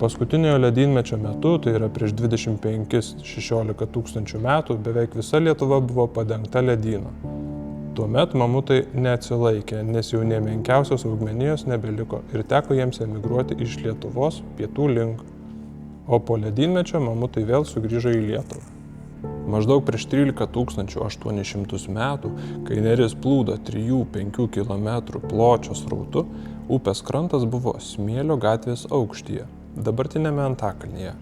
Paskutiniojo ledynmečio metu, tai yra prieš 25-16 tūkstančių metų, beveik visa Lietuva buvo padengta ledynu. Tuomet mamutai neatsilaikė, nes jau nė menkiausios augmenijos nebeliko ir teko jiems emigruoti iš Lietuvos pietų link. O po ledynmečio mamutai vėl sugrįžo į Lietuvą. Maždaug prieš 13 800 metų, kai Neris plūdo 3-5 km pločio srautu, upės krantas buvo Smėlio gatvės aukštyje, dabartinėme Antakalnyje.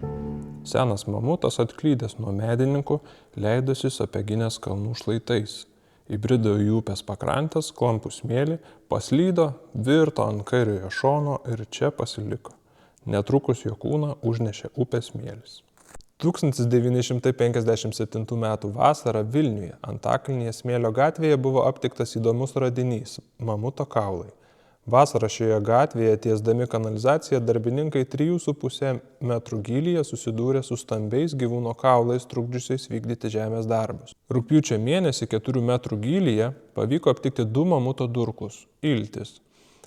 Senas mamutas atklydęs nuo medininkų leidosi Sapeginės kalnų šlaitais. Įbrido į upės pakrantės, klampų smėlį, paslydo, virto ant kairiojo šono ir čia pasiliko. Netrukus jo kūną užnešė upės smėlis. 1957 m. vasarą Vilniuje, Antakalnyje Smėlio gatvėje buvo aptiktas įdomus radinys – mamuto kaulai. Vasarą šioje gatvėje tiesdami kanalizaciją darbininkai 3,5 metrų gylyje susidūrė su stambiais gyvūno kaulais trukdžiusiais vykdyti žemės darbus. Rugpjūčio mėnesį 4 metrų gylyje pavyko aptikti 2 mamuto durklus – iltis.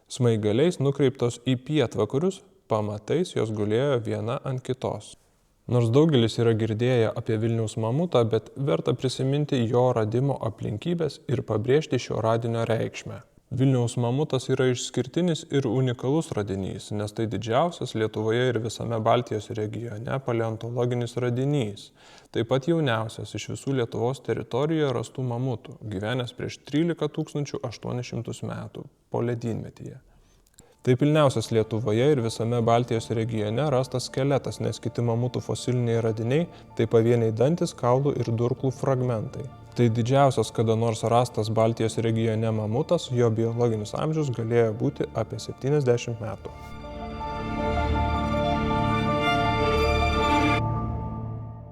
Smaigaliais nukreiptos į pietvakarius, pamatais jos gulėjo viena ant kitos. Nors daugelis yra girdėję apie Vilniaus mamutą, bet verta prisiminti jo radimo aplinkybės ir pabrėžti šio radinio reikšmę. Vilniaus mamutas yra išskirtinis ir unikalus radinys, nes tai didžiausias Lietuvoje ir visame Baltijos regione paleontologinis radinys, taip pat jauniausias iš visų Lietuvos teritorijoje rastų mamutų, gyvenęs prieš 13 800 metų po ledynmetyje. Tai pilniausias Lietuvoje ir visame Baltijos regione rastas skeletas, nes kiti mamutų fosiliniai radiniai tai pavieniai dantis, kaulų ir durklų fragmentai. Tai didžiausias kada nors rastas Baltijos regione mamutas, jo biologinis amžius galėjo būti apie 70 metų.